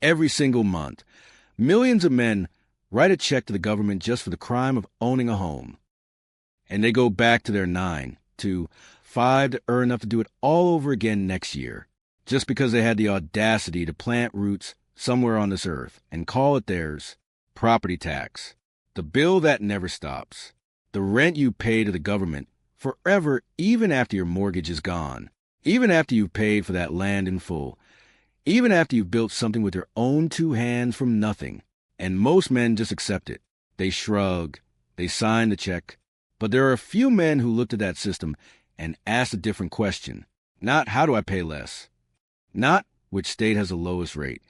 Every single month, millions of men write a check to the government just for the crime of owning a home. And they go back to their 9 to 5 to earn enough to do it all over again next year, just because they had the audacity to plant roots somewhere on this earth and call it theirs. Property tax. The bill that never stops. The rent you pay to the government forever, even after your mortgage is gone, even after you've paid for that land in full, even after you've built something with your own 2 hands from nothing. And most men just accept it. They shrug. They sign the check. But there are a few men who looked at that system and asked a different question. Not, how do I pay less? Not, which state has the lowest rate?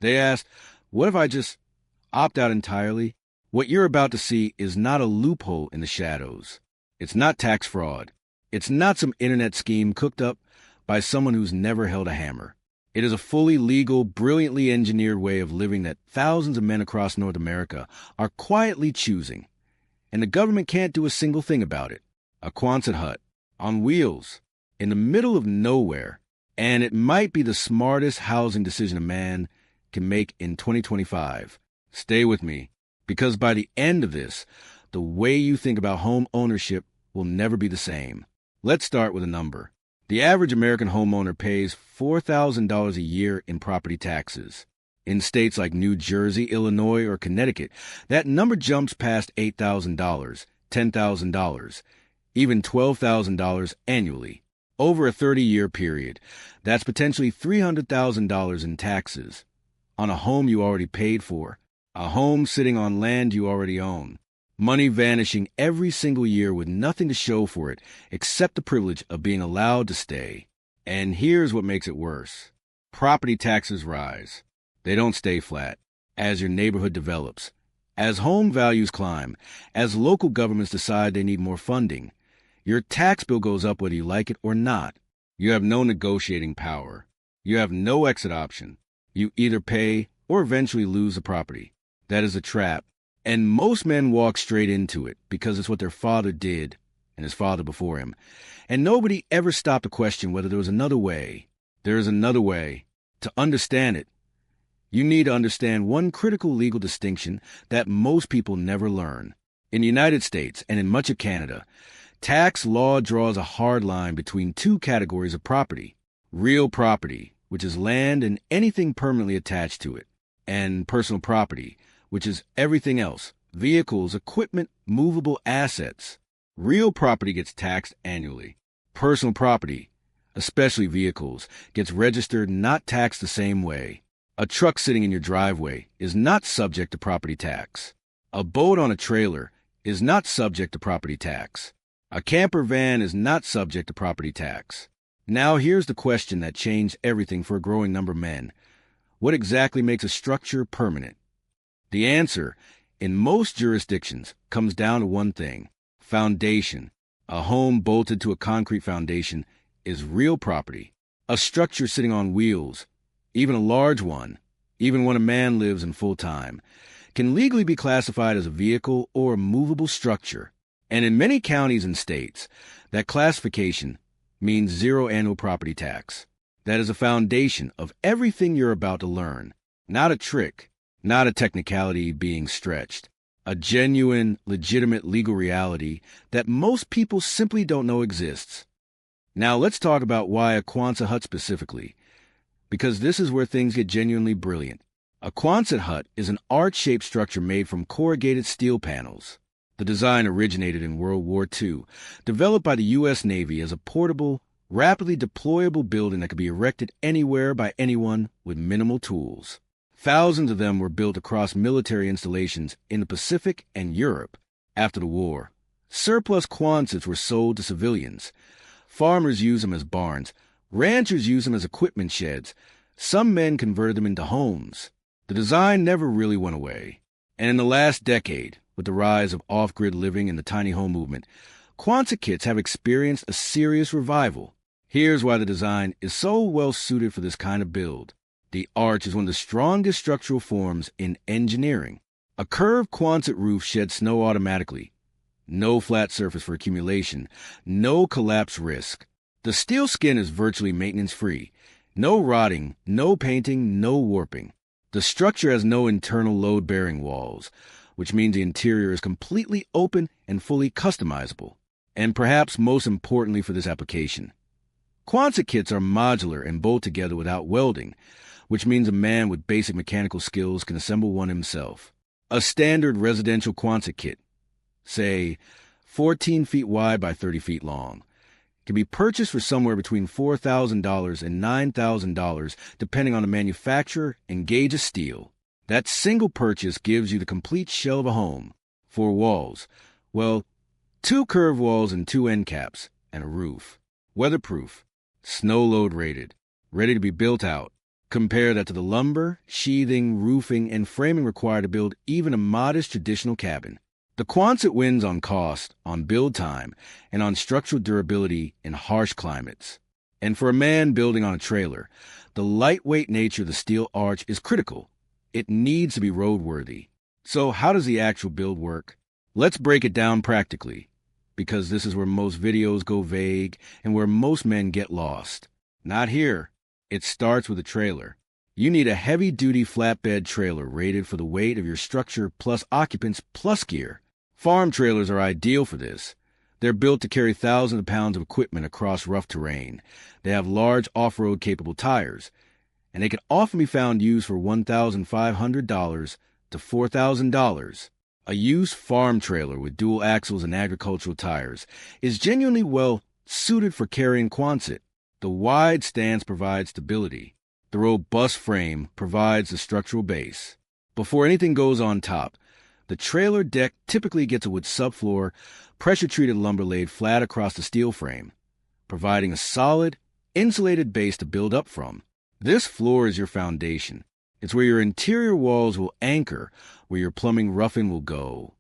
They asked, what if I just opt out entirely? What you're about to see is not a loophole in the shadows. It's not tax fraud. It's not some internet scheme cooked up by someone who's never held a hammer. It is a fully legal, brilliantly engineered way of living that thousands of men across North America are quietly choosing. And the government can't do a single thing about it. A Quonset hut, on wheels, in the middle of nowhere. And it might be the smartest housing decision a man can make in 2025. Stay with me, because by the end of this, the way you think about home ownership will never be the same. Let's start with a number. The average American homeowner pays $4,000 a year in property taxes. In states like New Jersey, Illinois, or Connecticut, that number jumps past $8,000, $10,000, even $12,000 annually. Over a 30-year period, that's potentially $300,000 in taxes on a home you already paid for, a home sitting on land you already own. Money vanishing every single year with nothing to show for it except the privilege of being allowed to stay. And here's what makes it worse. Property taxes rise. They don't stay flat. As your neighborhood develops, as home values climb, as local governments decide they need more funding, your tax bill goes up whether you like it or not. You have no negotiating power. You have no exit option. You either pay or eventually lose the property. That is a trap. And most men walk straight into it because it's what their father did and his father before him. And nobody ever stopped to question whether there was another way. There is another way. To understand it, you need to understand one critical legal distinction that most people never learn. In the United States and in much of Canada, tax law draws a hard line between 2 categories of property. Real property, which is land and anything permanently attached to it, and personal property, which is everything else, vehicles, equipment, movable assets. Real property gets taxed annually. Personal property, especially vehicles, gets registered, not taxed the same way. A truck sitting in your driveway is not subject to property tax. A boat on a trailer is not subject to property tax. A camper van is not subject to property tax. Now here's the question that changed everything for a growing number of men. What exactly makes a structure permanent? The answer, in most jurisdictions, comes down to one thing: foundation. A home bolted to a concrete foundation is real property. A structure sitting on wheels, even a large one, even when a man lives in full time, can legally be classified as a vehicle or a movable structure. And in many counties and states, that classification means 0 annual property tax. That is a foundation of everything you're about to learn. Not a trick. Not a technicality being stretched. A genuine, legitimate legal reality that most people simply don't know exists. Now let's talk about why a Quonset hut specifically, because this is where things get genuinely brilliant. A Quonset hut is an arch-shaped structure made from corrugated steel panels. The design originated in World War II, developed by the U.S. Navy as a portable, rapidly deployable building that could be erected anywhere by anyone with minimal tools. Thousands of them were built across military installations in the Pacific and Europe after the war. Surplus Quonsets were sold to civilians. Farmers used them as barns. Ranchers used them as equipment sheds. Some men converted them into homes. The design never really went away. And in the last decade, with the rise of off-grid living and the tiny home movement, Quonset kits have experienced a serious revival. Here's why the design is so well suited for this kind of build. The arch is one of the strongest structural forms in engineering. A curved Quonset roof sheds snow automatically. No flat surface for accumulation. No collapse risk. The steel skin is virtually maintenance-free. No rotting, no painting, no warping. The structure has no internal load-bearing walls, which means the interior is completely open and fully customizable. And perhaps most importantly for this application, Quonset kits are modular and bolt together without welding, which means a man with basic mechanical skills can assemble one himself. A standard residential Quonset kit, say 14 feet wide by 30 feet long, can be purchased for somewhere between $4,000 and $9,000 depending on the manufacturer and gauge of steel. That single purchase gives you the complete shell of a home. 4 walls, well, 2 curved walls and 2 end caps, and a roof. Weatherproof, snow load rated, ready to be built out. Compare that to the lumber, sheathing, roofing, and framing required to build even a modest traditional cabin. The Quonset wins on cost, on build time, and on structural durability in harsh climates. And for a man building on a trailer, the lightweight nature of the steel arch is critical. It needs to be roadworthy. So how does the actual build work? Let's break it down practically, because this is where most videos go vague and where most men get lost. Not here. It starts with a trailer. You need a heavy-duty flatbed trailer rated for the weight of your structure plus occupants plus gear. Farm trailers are ideal for this. They're built to carry thousands of pounds of equipment across rough terrain. They have large off-road capable tires, and they can often be found used for $1,500 to $4,000. A used farm trailer with dual axles and agricultural tires is genuinely well suited for carrying Quonset. The wide stance provides stability. The robust frame provides the structural base. Before anything goes on top, the trailer deck typically gets a wood subfloor, pressure-treated lumber laid flat across the steel frame, providing a solid, insulated base to build up from. This floor is your foundation. It's where your interior walls will anchor, where your plumbing roughing will go,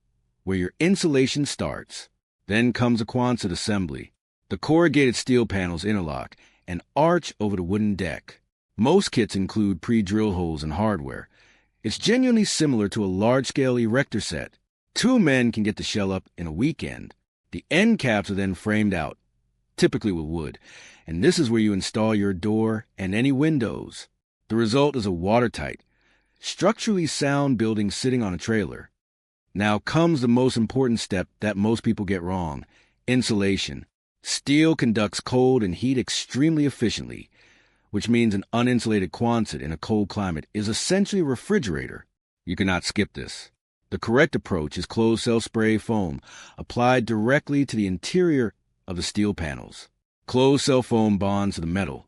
where your insulation starts. Then comes a Quonset assembly. The corrugated steel panels interlock and arch over the wooden deck. Most kits include pre-drill holes and hardware. It's genuinely similar to a large-scale erector set. 2 men can get the shell up in a weekend. The end caps are then framed out, typically with wood, and this is where you install your door and any windows. The result is a watertight, structurally sound building sitting on a trailer. Now comes the most important step that most people get wrong: insulation. Steel conducts cold and heat extremely efficiently, which means an uninsulated Quonset in a cold climate is essentially a refrigerator. You cannot skip this. The correct approach is closed-cell spray foam applied directly to the interior of the steel panels. Closed-cell foam bonds to the metal,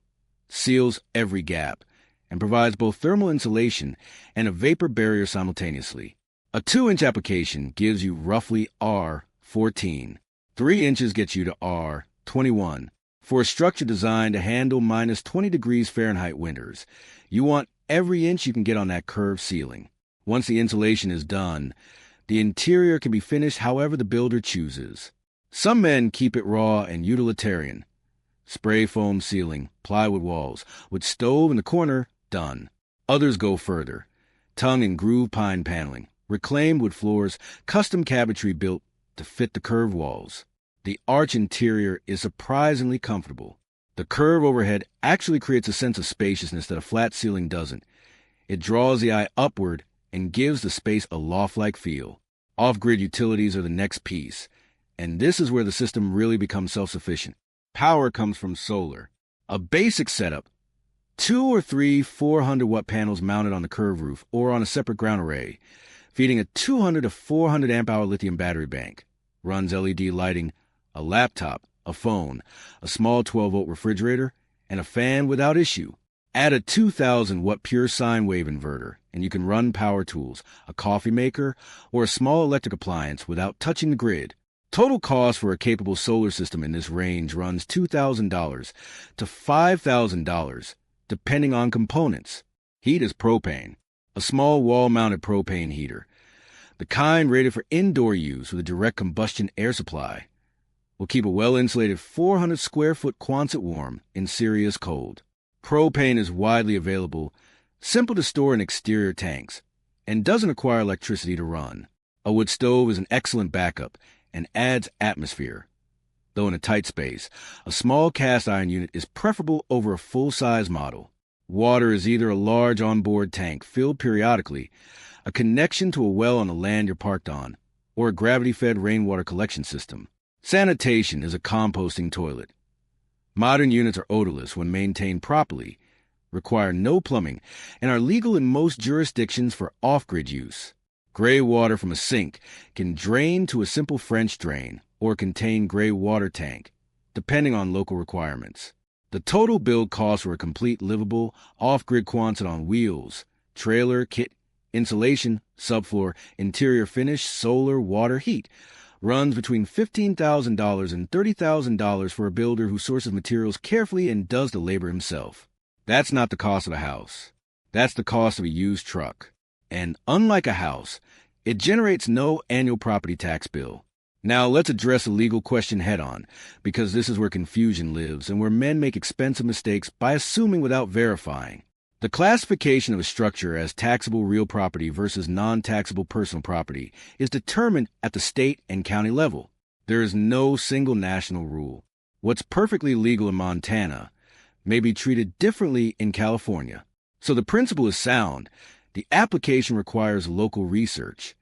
seals every gap, and provides both thermal insulation and a vapor barrier simultaneously. A 2-inch application gives you roughly R14. 3 inches gets you to R21. For a structure designed to handle minus 20 degrees Fahrenheit winters, you want every inch you can get on that curved ceiling. Once the insulation is done, the interior can be finished however the builder chooses. Some men keep it raw and utilitarian. Spray foam ceiling, plywood walls, with stove in the corner, done. Others go further. Tongue and groove pine paneling, reclaimed wood floors, custom cabinetry built to fit the curved walls. The arch interior is surprisingly comfortable. The curve overhead actually creates a sense of spaciousness that a flat ceiling doesn't. It draws the eye upward and gives the space a loft-like feel. Off-grid utilities are the next piece, and this is where the system really becomes self-sufficient. Power comes from solar. A basic setup: 2 or 3 400-watt panels mounted on the curved roof or on a separate ground array, feeding a 200 to 400 amp-hour lithium battery bank. Runs LED lighting, a laptop, a phone, a small 12-volt refrigerator, and a fan without issue. Add a 2,000-watt pure sine wave inverter, and you can run power tools, a coffee maker, or a small electric appliance without touching the grid. Total cost for a capable solar system in this range runs $2,000 to $5,000, depending on components. Heat is propane, a small wall-mounted propane heater, the kind rated for indoor use with a direct combustion air supply, will keep a well-insulated 400-square-foot Quonset warm in serious cold. Propane is widely available, simple to store in exterior tanks, and doesn't require electricity to run. A wood stove is an excellent backup and adds atmosphere. Though in a tight space, a small cast iron unit is preferable over a full-size model. Water is either a large onboard tank filled periodically, a connection to a well on the land you're parked on, or a gravity-fed rainwater collection system. Sanitation is a composting toilet. Modern units are odorless when maintained properly, require no plumbing, and are legal in most jurisdictions for off-grid use. Gray water from a sink can drain to a simple French drain or contain gray water tank, depending on local requirements. The total build cost for a complete livable, off-grid Quonset on wheels, trailer, kit, insulation, subfloor, interior finish, solar, water, heat, runs between $15,000 and $30,000 for a builder who sources materials carefully and does the labor himself. That's not the cost of the house. That's the cost of a used truck. And unlike a house, it generates no annual property tax bill. Now let's address a legal question head-on, because this is where confusion lives and where men make expensive mistakes by assuming without verifying. The classification of a structure as taxable real property versus non-taxable personal property is determined at the state and county level. There is no single national rule. What's perfectly legal in Montana may be treated differently in California. So the principle is sound. The application requires local research.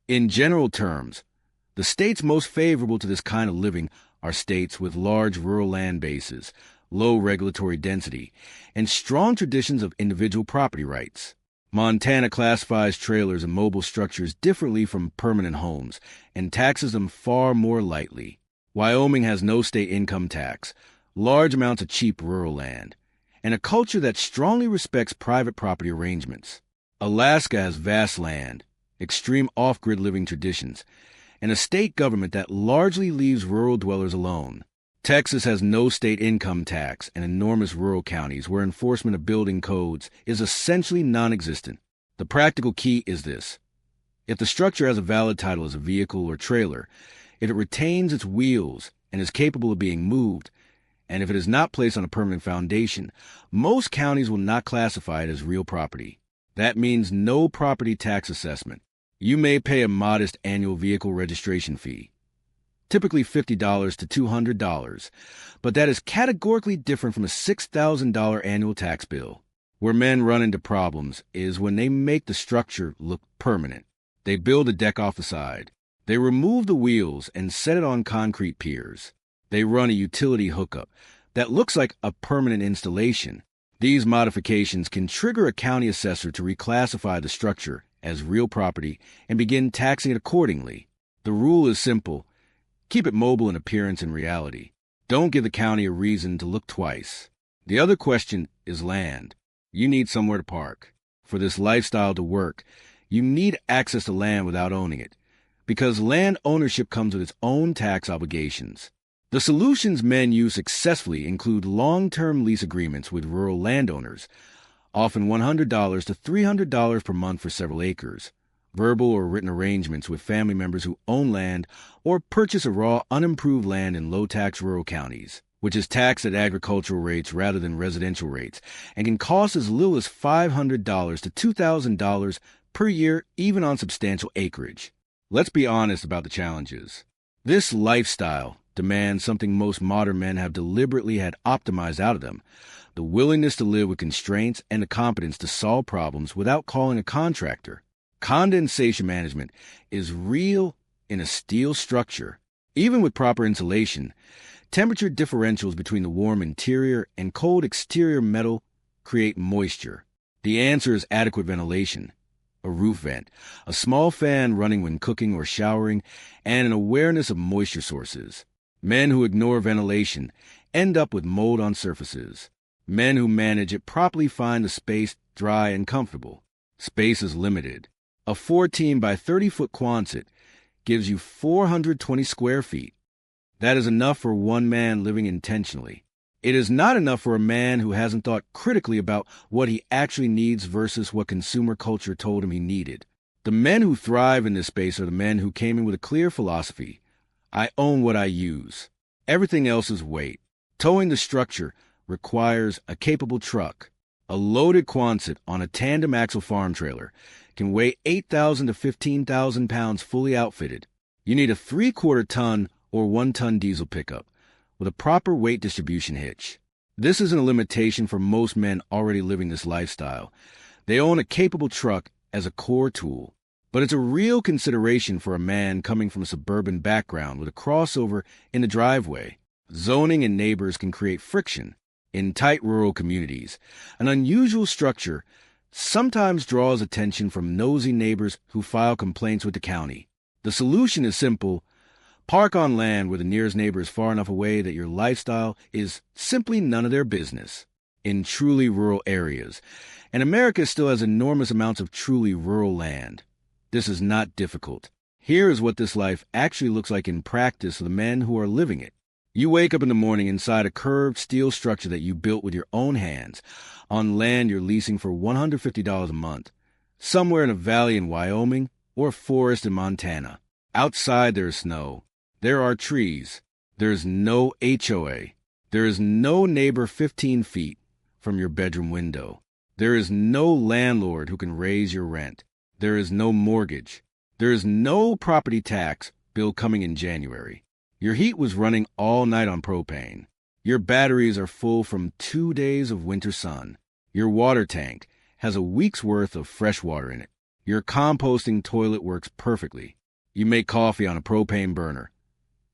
In general terms, the states most favorable to this kind of living are states with large rural land bases, low regulatory density, and strong traditions of individual property rights. Montana classifies trailers and mobile structures differently from permanent homes and taxes them far more lightly. Wyoming has no state income tax, large amounts of cheap rural land, and a culture that strongly respects private property arrangements. Alaska has vast land, extreme off-grid living traditions, and a state government that largely leaves rural dwellers alone. Texas has no state income tax and enormous rural counties where enforcement of building codes is essentially non-existent. The practical key is this. If the structure has a valid title as a vehicle or trailer, if it retains its wheels and is capable of being moved, and if it is not placed on a permanent foundation, most counties will not classify it as real property. That means no property tax assessment. You may pay a modest annual vehicle registration fee, typically $50 to $200, but that is categorically different from a $6,000 annual tax bill. Where men run into problems is when they make the structure look permanent. They build a deck off the side. They remove the wheels and set it on concrete piers. They run a utility hookup that looks like a permanent installation. These modifications can trigger a county assessor to reclassify the structure as real property and begin taxing it accordingly. The rule is simple. Keep it mobile in appearance and reality. Don't give the county a reason to look twice. The other question is land. You need somewhere to park. For this lifestyle to work, you need access to land without owning it, because land ownership comes with its own tax obligations. The solutions men use successfully include long-term lease agreements with rural landowners, often $100 to $300 per month for several acres, verbal or written arrangements with family members who own land or purchase a raw, unimproved land in low-tax rural counties, which is taxed at agricultural rates rather than residential rates, and can cost as little as $500 to $2,000 per year, even on substantial acreage. Let's be honest about the challenges. This lifestyle demands something most modern men have deliberately had optimized out of them: the willingness to live with constraints and the competence to solve problems without calling a contractor. Condensation management is real in a steel structure. Even with proper insulation, temperature differentials between the warm interior and cold exterior metal create moisture. The answer is adequate ventilation, a roof vent, a small fan running when cooking or showering, and an awareness of moisture sources. Men who ignore ventilation end up with mold on surfaces. Men who manage it properly find the space dry and comfortable. Space is limited. A 14 by 30-foot Quonset gives you 420 square feet. That is enough for one man living intentionally. It is not enough for a man who hasn't thought critically about what he actually needs versus what consumer culture told him he needed. The men who thrive in this space are the men who came in with a clear philosophy. I own what I use. Everything else is weight. Towing the structure requires a capable truck. A loaded Quonset on a tandem axle farm trailer can weigh 8,000 to 15,000 pounds fully outfitted. You need a 3/4 ton or 1 ton diesel pickup with a proper weight distribution hitch. This isn't a limitation for most men already living this lifestyle. They own a capable truck as a core tool, but it's a real consideration for a man coming from a suburban background with a crossover in the driveway. Zoning and neighbors can create friction in tight rural communities. An unusual structure sometimes draws attention from nosy neighbors who file complaints with the county. The solution is simple. Park on land where the nearest neighbor is far enough away that your lifestyle is simply none of their business. In truly rural areas, and America still has enormous amounts of truly rural land. This is not difficult. Here is what this life actually looks like in practice for the men who are living it. You wake up in the morning inside a curved steel structure that you built with your own hands on land you're leasing for $150 a month, somewhere in a valley in Wyoming or a forest in Montana. Outside there is snow. There are trees. There is no HOA. There is no neighbor 15 feet from your bedroom window. There is no landlord who can raise your rent. There is no mortgage. There is no property tax bill coming in January. Your heat was running all night on propane. Your batteries are full from 2 days of winter sun. Your water tank has a week's worth of fresh water in it. Your composting toilet works perfectly. You make coffee on a propane burner.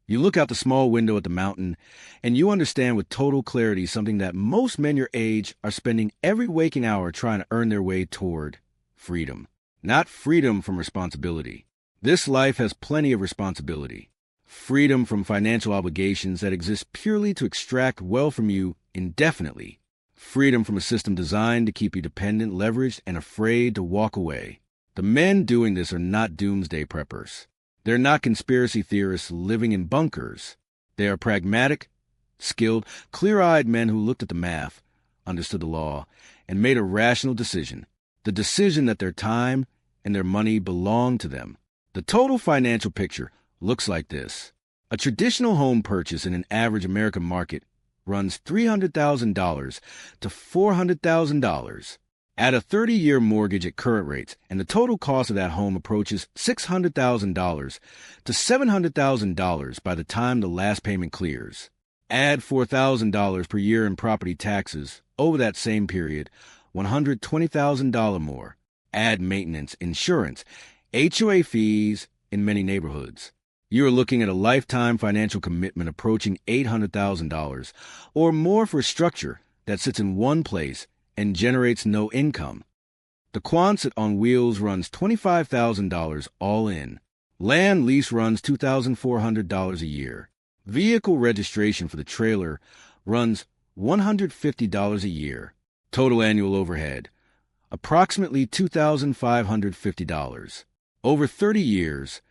You look out the small window at the mountain, and you understand with total clarity something that most men your age are spending every waking hour trying to earn their way toward: freedom. Not freedom from responsibility. This life has plenty of responsibility. Freedom from financial obligations that exist purely to extract wealth from you indefinitely. Freedom from a system designed to keep you dependent, leveraged, and afraid to walk away. The men doing this are not doomsday preppers. They're not conspiracy theorists living in bunkers. They are pragmatic, skilled, clear-eyed men who looked at the math, understood the law, and made a rational decision. The decision that their time and their money belong to them. The total financial picture looks like this. A traditional home purchase in an average American market runs $300,000 to $400,000. Add a 30-year mortgage at current rates, and the total cost of that home approaches $600,000 to $700,000 by the time the last payment clears. Add $4,000 per year in property taxes over that same period, $120,000 more. Add maintenance, insurance, HOA fees in many neighborhoods. You are looking at a lifetime financial commitment approaching $800,000 or more for a structure that sits in one place and generates no income. The Quonset on wheels runs $25,000 all in. Land lease runs $2,400 a year. Vehicle registration for the trailer runs $150 a year. Total annual overhead, approximately $2,550. Over 30 years,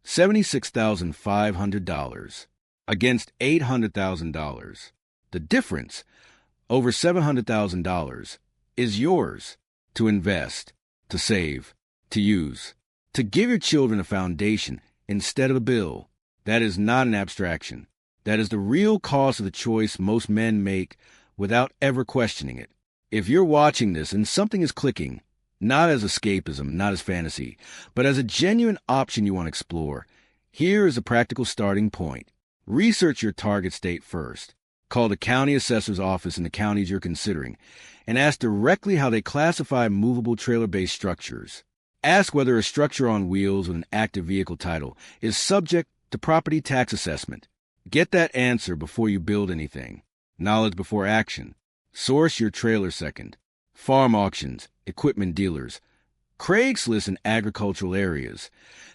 $76,500 against $800,000. The difference, over $700,000, is yours to invest, to save, to use, to give your children a foundation instead of a bill. That is not an abstraction. That is the real cost of the choice most men make without ever questioning it. If you're watching this and something is clicking, not as escapism, not as fantasy, but as a genuine option you want to explore, here is a practical starting point. Research your target state first. Call the county assessor's office in the counties you're considering and ask directly how they classify movable trailer-based structures. Ask whether a structure on wheels with an active vehicle title is subject to property tax assessment. Get that answer before you build anything. Knowledge before action. Source your trailer second. Farm auctions, equipment dealers, Craigslist in agricultural areas.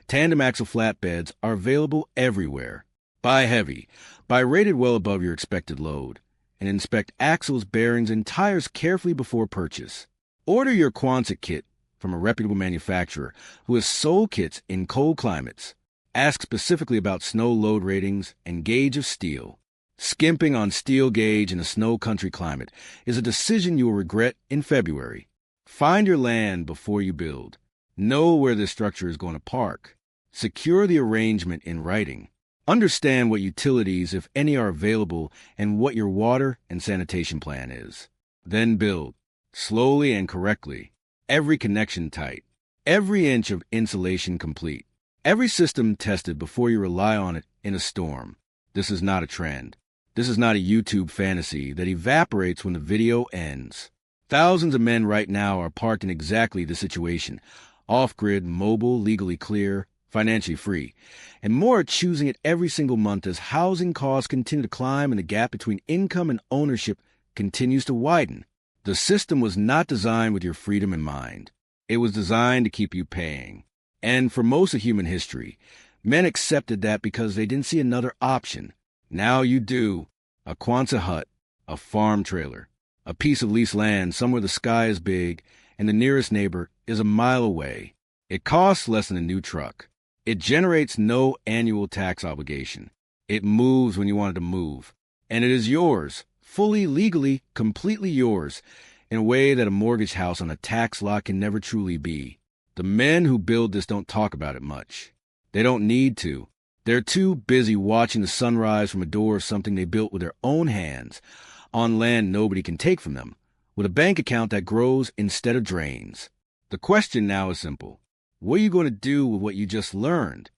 Tandem axle flatbeds are available everywhere. Buy heavy. Buy rated well above your expected load. And inspect axles, bearings, and tires carefully before purchase. Order your Quonset kit from a reputable manufacturer who has sold kits in cold climates. Ask specifically about snow load ratings and gauge of steel. Skimping on steel gauge in a snow country climate is a decision you will regret in February. Find your land before you build. Know where the structure is going to park. Secure the arrangement in writing. Understand what utilities, if any, are available and what your water and sanitation plan is. Then build, slowly and correctly. Every connection tight. Every inch of insulation complete. Every system tested before you rely on it in a storm. This is not a trend. This is not a YouTube fantasy that evaporates when the video ends. Thousands of men right now are parked in exactly this situation. Off-grid, mobile, legally clear, financially free. And more are choosing it every single month as housing costs continue to climb and the gap between income and ownership continues to widen. The system was not designed with your freedom in mind. It was designed to keep you paying. And for most of human history, men accepted that because they didn't see another option. Now you do. A Quonset hut, a farm trailer, a piece of leased land somewhere the sky is big and the nearest neighbor is a mile away. It costs less than a new truck. It generates no annual tax obligation. It moves when you want it to move. And it is yours, fully, legally, completely yours, in a way that a mortgage house on a tax lot can never truly be. The men who build this don't talk about it much. They don't need to. They're too busy watching the sunrise from a door of something they built with their own hands, on land nobody can take from them, with a bank account that grows instead of drains. The question now is simple. What are you going to do with what you just learned?